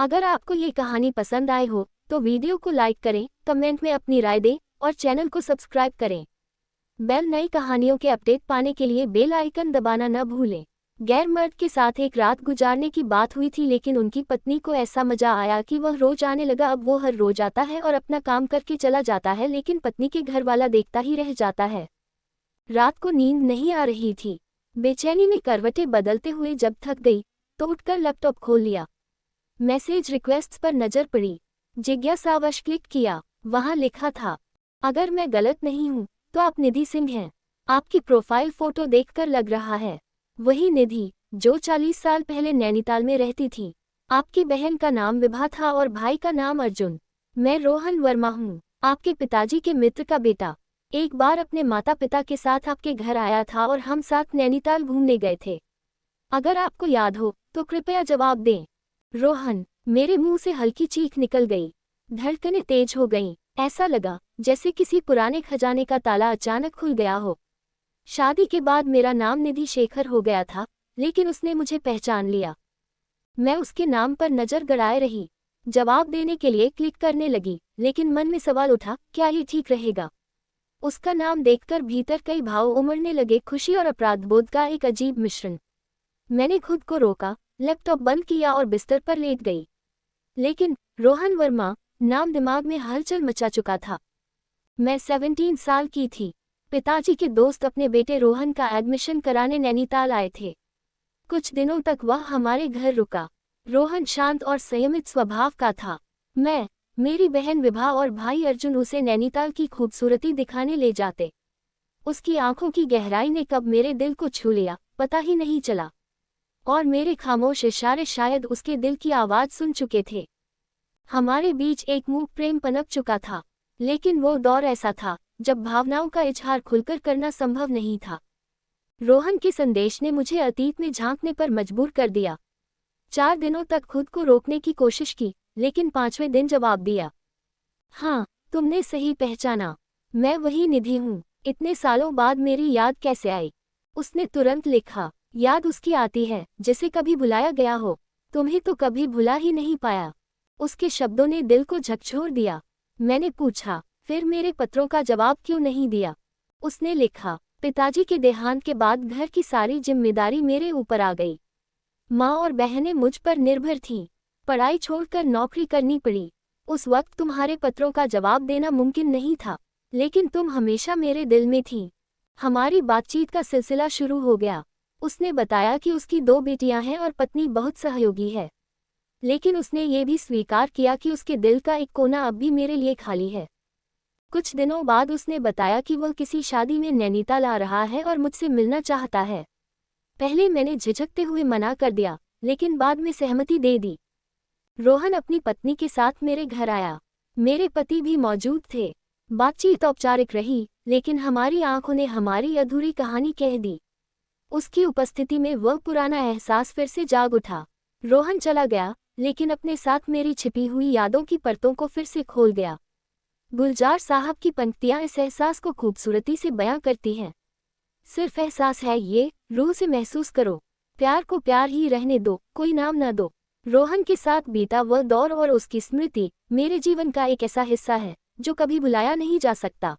अगर आपको ये कहानी पसंद आए हो तो वीडियो को लाइक करें, कमेंट में अपनी राय दें और चैनल को सब्सक्राइब करें। नई कहानियों के अपडेट पाने के लिए बेल आइकन दबाना न भूलें। गैर मर्द के साथ एक रात गुजारने की बात हुई थी, लेकिन उनकी पत्नी को ऐसा मजा आया कि वह रोज आने लगा। अब वो हर रोज आता है और अपना काम करके चला जाता है, लेकिन पत्नी के घर वाला देखता ही रह जाता है। रात को नींद नहीं आ रही थी। बेचैनी में करवटें बदलते हुए जब थक गई तो उठकर लैपटॉप खोल लिया। मैसेज रिक्वेस्ट्स पर नजर पड़ी। जिज्ञासावश क्लिक किया। वहां लिखा था, अगर मैं गलत नहीं हूं तो आप निधि सिंह हैं। आपकी प्रोफाइल फोटो देखकर लग रहा है वही निधि जो 40 साल पहले नैनीताल में रहती थी। आपकी बहन का नाम विभा था और भाई का नाम अर्जुन। मैं रोहन वर्मा हूँ, आपके पिताजी के मित्र का बेटा। एक बार अपने माता पिता के साथ आपके घर आया था और हम साथ नैनीताल घूमने गए थे। अगर आपको याद हो तो कृपया जवाब दें। रोहन। मेरे मुंह से हल्की चीख निकल गई। धड़कनें तेज हो गईं। ऐसा लगा जैसे किसी पुराने खजाने का ताला अचानक खुल गया हो। शादी के बाद मेरा नाम निधि शेखर हो गया था, लेकिन उसने मुझे पहचान लिया। मैं उसके नाम पर नजर गड़ाए रही। जवाब देने के लिए क्लिक करने लगी, लेकिन मन में सवाल उठा, क्या ये ठीक रहेगा? उसका नाम देखकर भीतर कई भाव उमड़ने लगे, खुशी और अपराधबोध का एक अजीब मिश्रण। मैंने खुद को रोका, लैपटॉप बंद किया और बिस्तर पर लेट गई। लेकिन रोहन वर्मा नाम दिमाग में हलचल मचा चुका था। मैं 17 साल की थी। पिताजी के दोस्त अपने बेटे रोहन का एडमिशन कराने नैनीताल आए थे। कुछ दिनों तक वह हमारे घर रुका। रोहन शांत और संयमित स्वभाव का था। मेरी बहन विभा और भाई अर्जुन उसे नैनीताल की खूबसूरती दिखाने ले जाते। उसकी आंखों की गहराई ने कब मेरे दिल को छू लिया, पता ही नहीं चला। और मेरे खामोश इशारे शायद उसके दिल की आवाज सुन चुके थे। हमारे बीच एक मूक प्रेम पनप चुका था, लेकिन वो दौर ऐसा था जब भावनाओं का इजहार खुलकर करना संभव नहीं था। रोहन के संदेश ने मुझे अतीत में झांकने पर मजबूर कर दिया। 4 दिनों तक खुद को रोकने की कोशिश की, लेकिन 5वें दिन जवाब दिया। हाँ, तुमने सही पहचाना। मैं वही निधि हूँ। इतने सालों बाद मेरी याद कैसे आई? उसने तुरंत लिखा, याद उसकी आती है जिसे कभी भुलाया गया हो। तुम्हें तो कभी भुला ही नहीं पाया। उसके शब्दों ने दिल को झकझोर दिया। मैंने पूछा, फिर मेरे पत्रों का जवाब क्यों नहीं दिया? उसने लिखा, पिताजी के देहांत के बाद घर की सारी जिम्मेदारी मेरे ऊपर आ गई। माँ और बहनें मुझ पर निर्भर थीं। पढ़ाई छोड़कर नौकरी करनी पड़ी। उस वक्त तुम्हारे पत्रों का जवाब देना मुमकिन नहीं था, लेकिन तुम हमेशा मेरे दिल में थीं। हमारी बातचीत का सिलसिला शुरू हो गया। उसने बताया कि उसकी 2 बेटियां हैं और पत्नी बहुत सहयोगी है, लेकिन उसने ये भी स्वीकार किया कि उसके दिल का एक कोना अब भी मेरे लिए खाली है। कुछ दिनों बाद उसने बताया कि वह किसी शादी में नैनीताल आ रहा है और मुझसे मिलना चाहता है। पहले मैंने झिझकते हुए मना कर दिया, लेकिन बाद में सहमति दे दी। रोहन अपनी पत्नी के साथ मेरे घर आया। मेरे पति भी मौजूद थे। बातचीत औपचारिक रही, लेकिन हमारी आंखों ने हमारी अधूरी कहानी कह दी। उसकी उपस्थिति में वह पुराना एहसास फिर से जाग उठा। रोहन चला गया, लेकिन अपने साथ मेरी छिपी हुई यादों की परतों को फिर से खोल गया। गुलजार साहब की पंक्तियां इस एहसास को खूबसूरती से बयां करती हैं। सिर्फ एहसास है ये, रूह से महसूस करो। प्यार को प्यार ही रहने दो, कोई नाम न दो। रोहन के साथ बीता वह दौर और उसकी स्मृति मेरे जीवन का एक ऐसा हिस्सा है जो कभी भुलाया नहीं जा सकता।